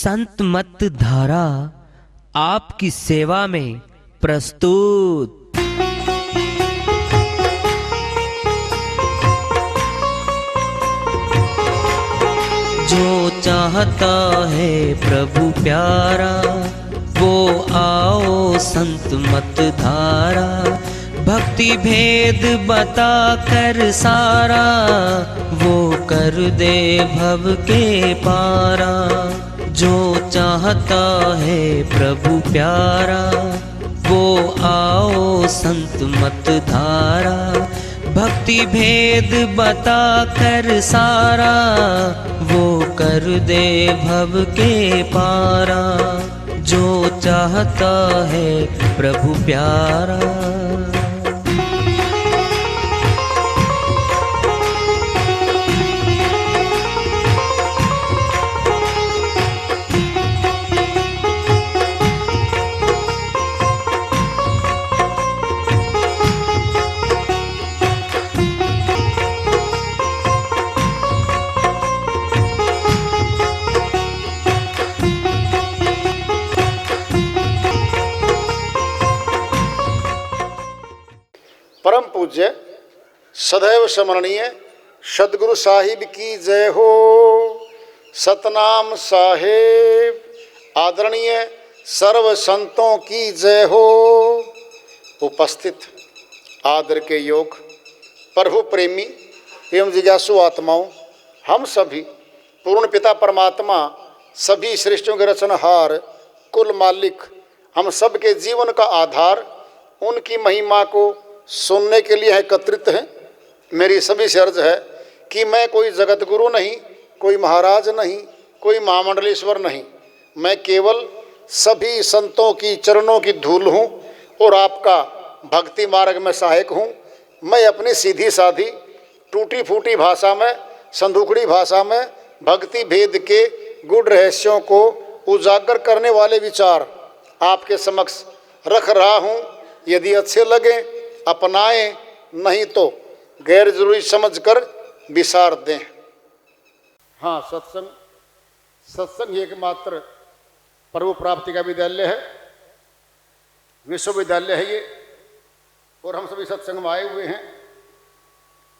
संत मत धारा आपकी सेवा में प्रस्तुत। जो चाहता है प्रभु प्यारा वो आओ संत मत धारा, भक्ति भेद बता कर सारा वो कर दे भव के पारा। जो चाहता है प्रभु प्यारा वो आओ संत मत धारा, भक्ति भेद बता कर सारा वो कर दे भव के पारा। जो चाहता है प्रभु प्यारा। परम पूज्य सदैव स्मरणीय सदगुरु साहिब की जय हो। सतनाम साहेब आदरणीय सर्व संतों की जय हो। उपस्थित आदर के योग प्रभु प्रेमी एवं जिज्ञासु आत्माओं, हम सभी पूर्ण पिता परमात्मा सभी सृष्टियों के रचनहार कुल मालिक हम सब के जीवन का आधार उनकी महिमा को सुनने के लिए एकत्रित हैं। मेरी सभी से अर्ज है कि मैं कोई जगत गुरु नहीं, कोई महाराज नहीं, कोई महामंडलेश्वर नहीं, मैं केवल सभी संतों की चरणों की धूल हूँ और आपका भक्ति मार्ग में सहायक हूँ। मैं अपनी सीधी साधी टूटी फूटी भाषा में, संदूकड़ी भाषा में भक्ति भेद के गुड़ रहस्यों को उजागर करने वाले विचार आपके समक्ष रख रहा हूँ। यदि अच्छे लगे अपनाएं, नहीं तो गैर जरूरी समझकर विसार दें। हाँ, सत्संग एकमात्र प्रभु प्राप्ति का विद्यालय है, विश्वविद्यालय है ये। और हम सभी सत्संग में आए हुए हैं।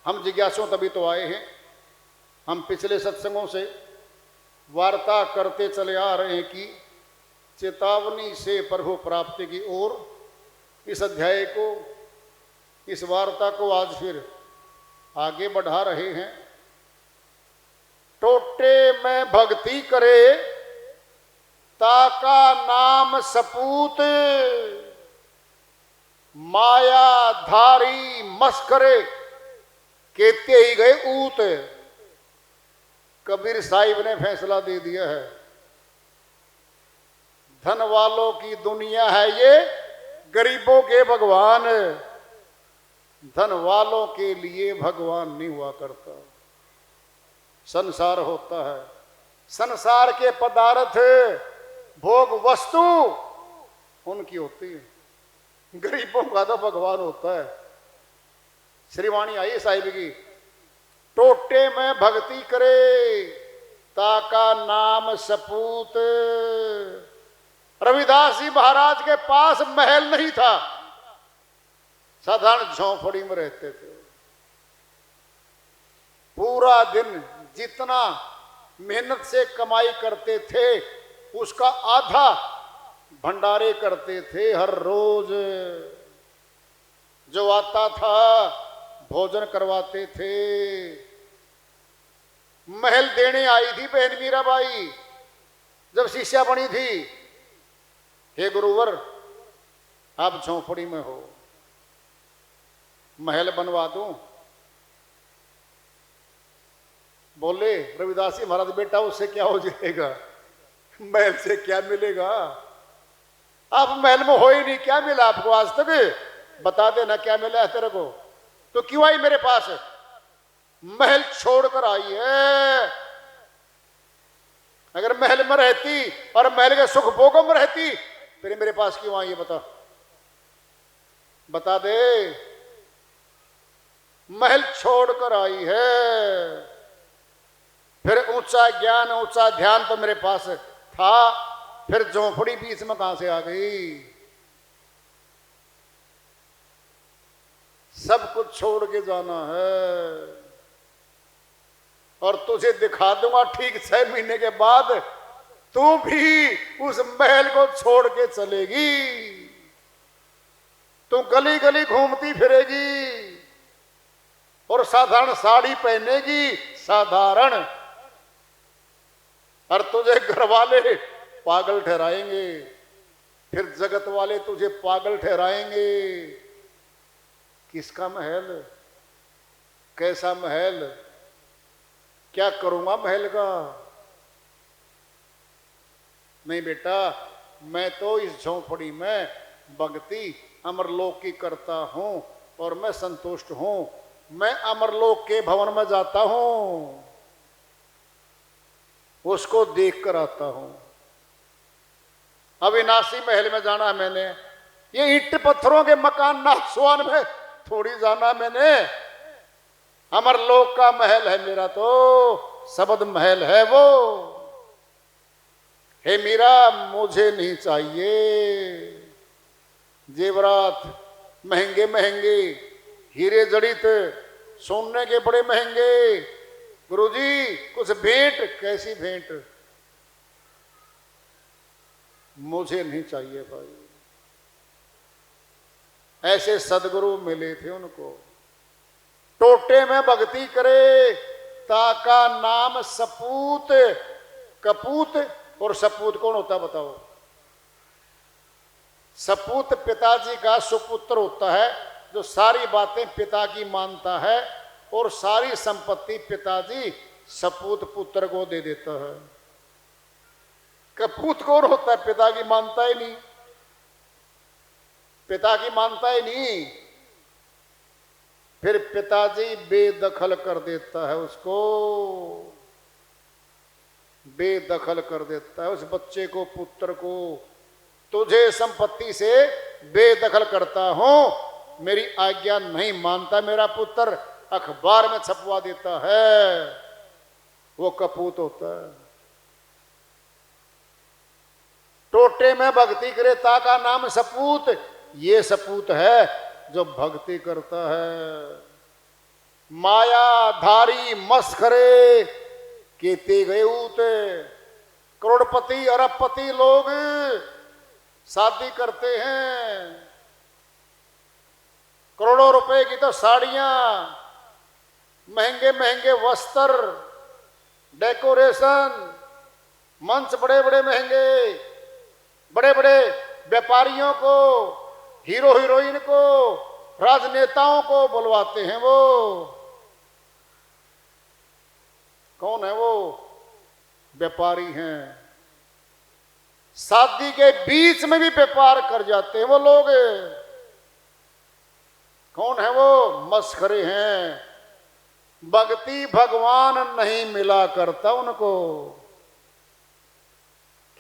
हम जिज्ञासु तभी तो आए हैं। हम पिछले सत्संगों से वार्ता करते चले आ रहे हैं कि चेतावनी से प्रभु प्राप्ति की ओर। इस अध्याय को, इस वार्ता को आज फिर आगे बढ़ा रहे हैं। टोटे में भक्ति करे ताका नाम सपूत, माया धारी मस्करे कहते ही गए ऊत। कबीर साहिब ने फैसला दे दिया है, धन वालों की दुनिया है ये, गरीबों के भगवान। धन वालों के लिए भगवान नहीं हुआ करता, संसार होता है। संसार के पदार्थ भोग वस्तु उनकी होती है, गरीबों का तो भगवान होता है। श्रीवाणी आई साहिब की, टोटे में भक्ति करे ताका नाम सपूत। रविदास जी महाराज के पास महल नहीं था, साधारण झोंपड़ी में रहते थे। पूरा दिन जितना मेहनत से कमाई करते थे उसका आधा भंडारे करते थे हर रोज। जो आता था भोजन करवाते थे। महल देने आई थी बहन मीराबाई जब शिष्या बनी थी। हे गुरुवर, आप झोंपड़ी में हो, महल बनवा दूं? बोले रविदास जी महाराज, बेटा उससे क्या हो जाएगा, महल से क्या मिलेगा? आप महल में हो ही नहीं, क्या मिला आपको आज तक? बता देना क्या मिला है तेरे को। तो क्यों आई मेरे पास? महल छोड़कर आई है। अगर महल में रहती और महल के सुख भोगों में रहती फिर मेरे पास क्यों आई? बता दे। महल छोड़कर आई है। फिर ऊंचा ज्ञान ऊंचा ध्यान तो मेरे पास था, फिर झोंपड़ी बीच में कहां से आ गई? सब कुछ छोड़ के जाना है और तुझे दिखा दूंगा ठीक 6 महीने के बाद तू भी उस महल को छोड़ के चलेगी। तू गली गली घूमती फिरेगी और साधारण साड़ी पहनेगी, साधारण, और तुझे घर वाले पागल ठहराएंगे, फिर जगत वाले तुझे पागल ठहराएंगे। किसका महल? कैसा महल? क्या करूंगा महल का? नहीं बेटा, मैं तो इस झोंपड़ी में भक्ति अमरलोक की करता हूं और मैं संतुष्ट हूं। मैं अमरलोक के भवन में जाता हूं, उसको देख कर आता हूं। अविनाशी महल में जाना है मैंने, ये ईंट पत्थरों के मकान नासवान में थोड़ी जाना मैंने। अमरलोक का महल है मेरा, तो शब्द महल है वो। हे मीरा, मुझे नहीं चाहिए जेवरात महंगे महंगे, हीरे जड़ित, सोने के बड़े महंगे। गुरुजी कुछ भेंट। कैसी भेंट? मुझे नहीं चाहिए भाई। ऐसे सदगुरु मिले थे उनको। टोटे में भक्ति करे ताका नाम सपूत। कपूत और सपूत कौन होता बताओ? सपूत पिताजी का सुपुत्र होता है, जो सारी बातें पिता की मानता है और सारी संपत्ति पिताजी सपूत पुत्र को दे देता है। कपूत कौन होता है? पिता की मानता ही नहीं, पिता की मानता ही नहीं, फिर पिताजी बेदखल कर देता है उसको, बेदखल कर देता है उस बच्चे को, पुत्र को। तुझे संपत्ति से बेदखल करता हूं, मेरी आज्ञा नहीं मानता मेरा पुत्र, अखबार में छपवा देता है, वो कपूत होता है। टोटे में भक्ति करे ताका नाम सपूत, ये सपूत है जो भक्ति करता है। मायाधारी मस्खरे केते गए उते। करोड़पति अरबपति लोग शादी करते हैं, करोड़ों रुपए की तो साड़ियां, महंगे महंगे वस्त्र, डेकोरेशन, मंच बड़े बड़े महंगे, बड़े बड़े व्यापारियों को, हीरो हीरोइन को, राजनेताओं को बुलवाते हैं। वो कौन है? वो व्यापारी हैं। शादी के बीच में भी व्यापार कर जाते हैं वो लोग। कौन है वो? मस्खरे हैं। भक्ति भगवान नहीं मिला करता उनको।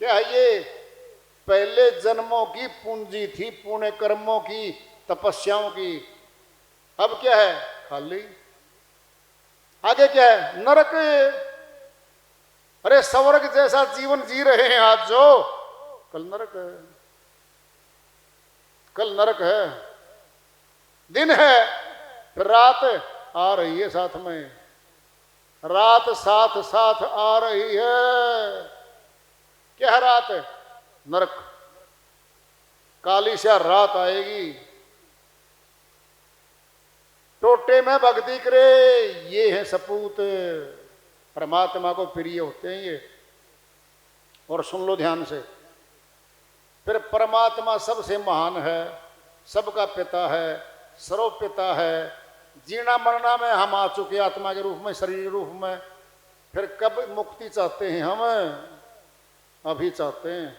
क्या है ये? पहले जन्मों की पूंजी थी, पुण्य कर्मों की, तपस्याओं की। अब क्या है? खाली। आगे क्या है? नरक। अरे स्वर्ग जैसा जीवन जी रहे हैं आज जो, कल नरक है, कल नरक है। दिन है फिर रात आ रही है साथ में, रात साथ साथ आ रही है। क्या है रात? नरक। काली सा रात आएगी। टोटे में भक्ति करे, ये है सपूत। परमात्मा को प्रिय होते हैं ये। और सुन लो ध्यान से, फिर परमात्मा सबसे महान है, सबका पिता है, सर्व पिता है। जीना मरना में हम आ चुके आत्मा के रूप में, शरीर रूप में। फिर कब मुक्ति चाहते हैं हम? अभी चाहते हैं,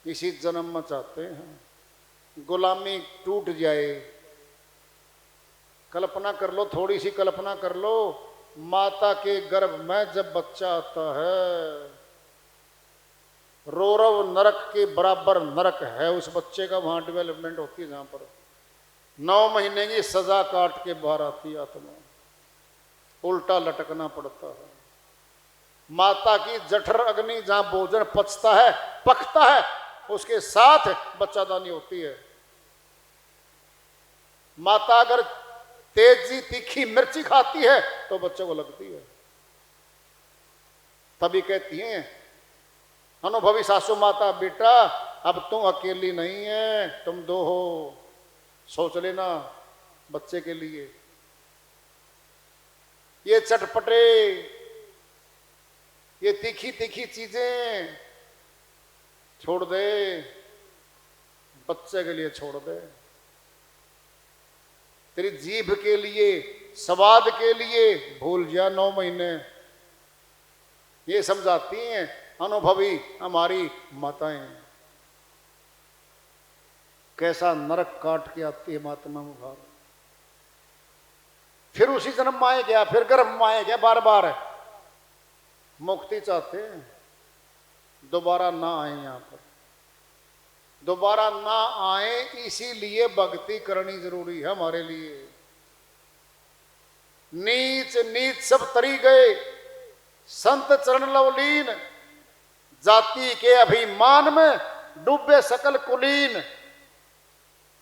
इसी जन्म में चाहते हैं। गुलामी टूट जाए। कल्पना कर लो, थोड़ी सी कल्पना कर लो, माता के गर्भ में जब बच्चा आता है, रौरव नरक के बराबर नरक है उस बच्चे का। वहां डेवलपमेंट होती है, जहां पर 9 महीने की सजा काट के बाहर आती आत्मा, उल्टा लटकना पड़ता है। माता की जठर अग्नि जहां भोजन पचता है, पकता है, उसके साथ बच्चादानी होती है। माता अगर तेजी तीखी मिर्ची खाती है तो बच्चे को लगती है। तभी कहती हैं अनुभवी सासू माता, बेटा अब तुम अकेली नहीं है, तुम दो हो, सोच लेना बच्चे के लिए। ये चटपटे, ये तीखी तीखी चीजें छोड़ दे, बच्चे के लिए छोड़ दे। तेरी जीभ के लिए, स्वाद के लिए भूल जा 9 महीने। ये समझाती हैं अनुभवी हमारी माताएं। कैसा नरक काट के आती है माता मुखार। फिर उसी जन्म में आए क्या, फिर गर्भ में आए क्या, बार बार मुक्ति चाहते हैं, दोबारा ना आए यहां पर, दोबारा ना आए। इसीलिए भक्ति करनी जरूरी है हमारे लिए। नीच नीच सब तरी गए, संत चरण लवलीन, जाति के अभिमान में डूबे सकल कुलीन।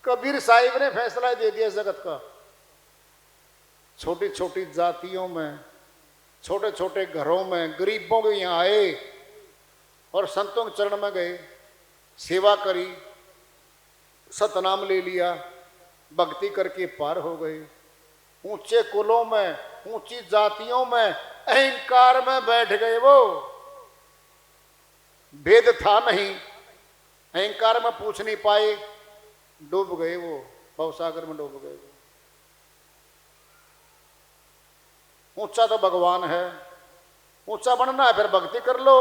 कबीर साहिब ने फैसला दे दिया जगत का। छोटी छोटी जातियों में, छोटे छोटे घरों में गरीबों के यहाँ आए और संतों के चरण में गए, सेवा करी, सतनाम ले लिया, भक्ति करके पार हो गए। ऊंचे कुलों में, ऊंची जातियों में अहंकार में बैठ गए। वो भेद था नहीं, अहंकार में पूछ नहीं पाए, डूब गए वो, भवसागर में डूब गए। ऊंचा तो भगवान है, ऊंचा बनना है फिर भक्ति कर लो।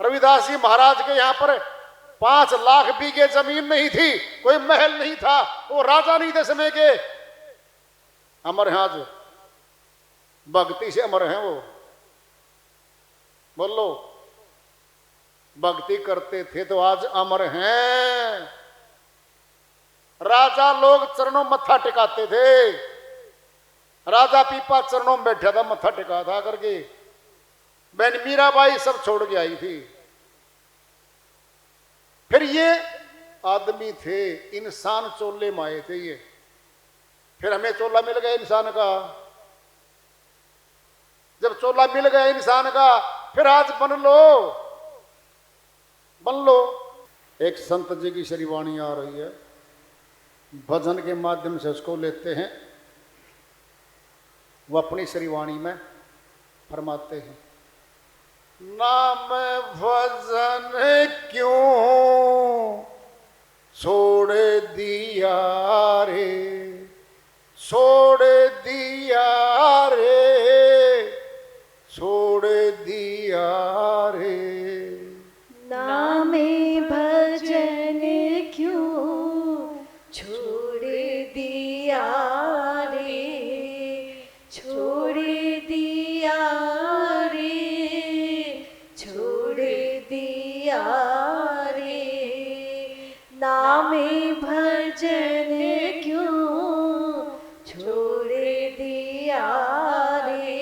रविदास जी महाराज के यहां पर 5 लाख बीघे जमीन नहीं थी, कोई महल नहीं था, वो राजा नहीं थे समय के। अमर हैं आज, भक्ति से अमर हैं वो। बोलो, भक्ति करते थे तो आज अमर हैं। राजा लोग चरणों मत्था टिकाते थे, राजा पीपा चरणों में बैठा था, मत्था टिका था करके। बहन मीराबाई सब छोड़ के आई थी। फिर ये आदमी थे, इंसान चोले में आए थे ये। फिर हमें चोला मिल गया इंसान का। जब चोला मिल गया इंसान का, फिर आज बन लो, बन लो। एक संत जी की श्रीवाणी आ रही है, भजन के माध्यम से उसको लेते हैं। वो अपनी श्रीवाणी में फरमाते हैं, नाम भजन क्यों छोड़ दिया रे, छोड़ दिया रे, छोड़ दिया रे। नाम भजन क्यों छोड़ दिया रे, छोड़ दिया रे, छोड़ दिया रे। नाम भजन क्यों छोड़ दिया रे।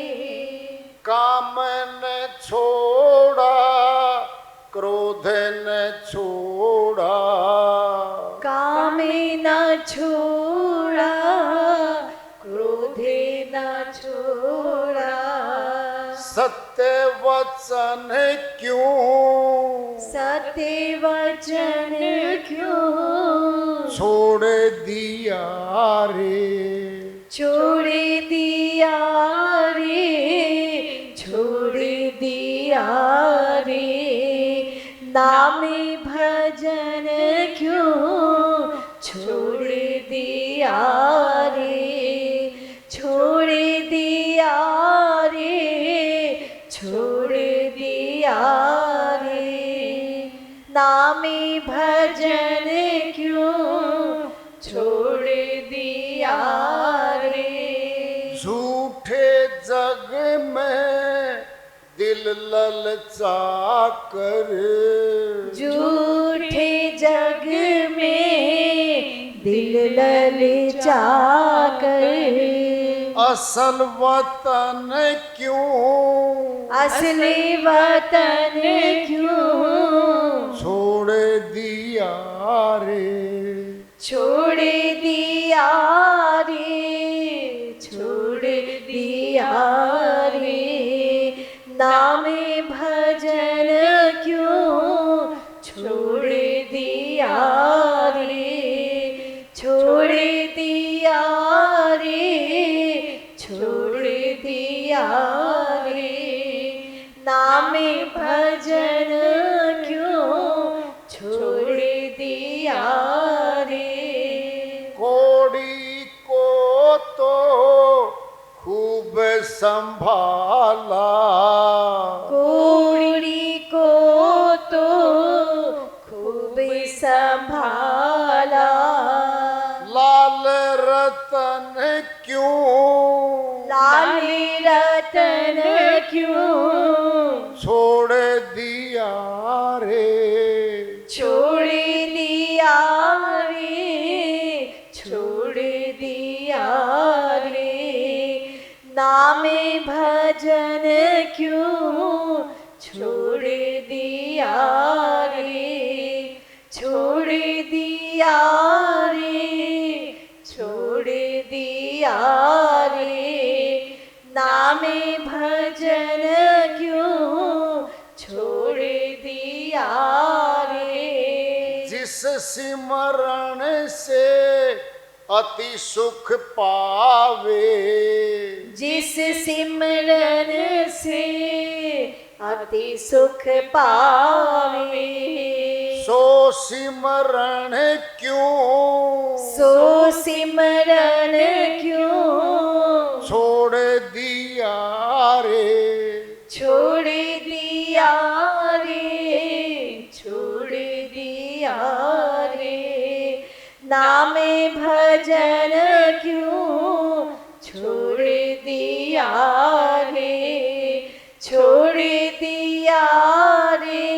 काम न छोड़ा, क्रोध न छोड़ा, काम न छोड़ा, क्रोध न छोड़ा। सत्य वचन क्यों, सत्य वचन क्यों छोड़ दिया रे, छोड़ दिया रे, छोड़ दिया रे। नाम भजन क्यों छोड़ दिया रे, छोड़ दिया रे, छोड़ दिया रे। नाम भजन क्यों छोड़ दिया रे। झूठे जग में दिल ललचा कर, झूठे जग में दिल ललचा कर। असल वतन क्यों, असली वतन क्यों छोड़ दिया रे, छोड़ दिया रे, छोड़ दिया रे, नाम भजन क्यों छोड़ दिया रे, छोड़ दिया रे, छोड़ दिया रे, नाम भजन क्यों छोड़ दिया रे। कोड़ी को तो खूब संभाला, कोड़ी को तो खूब संभाला, लाल रतन क्यों, लाल रतन क्यों छोड़ दिया रे, छोड़ दिया रे, छोड़ दिया रे, नाम भजन क्यों छोड़ दिया रे, छोड़ दिया रे, छोड़ दिया रे, नाम भजन क्यों छोड़ दिया रे। जिस सिमरण से अति सुख पावे, जिस सिमरन से अति सुख पावे, सो सिमरण क्यों, सो सिमरन क्यों छोड़ दिया रे, छोड़ दिया रे, छोड़ दिया रे, नाम भजन क्यों छोड़ दिया रे, छोड़ दिया रे,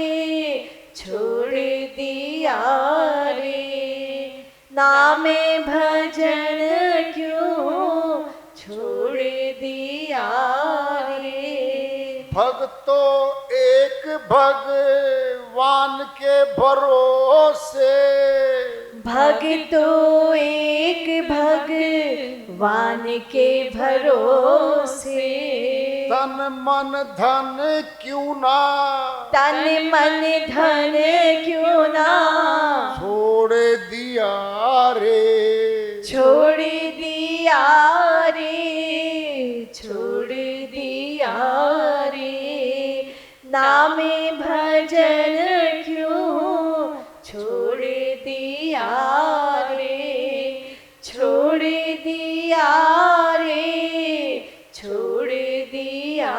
छोड़ दिया रे, नाम भजन क्यों छोड़ दिया रे। भक्तो एक भगवान के भरोसे, भक्तो एक भगवान के भरोसे, तन मन धन क्यों ना, तन मन धन क्यों ना छोड़ दिया रे, छोड़ दिया रे, छोड़ दिया रे, नाम भजन क्यों छोड़ दिया रे, छोड़ दिया रे, छोड़ दिया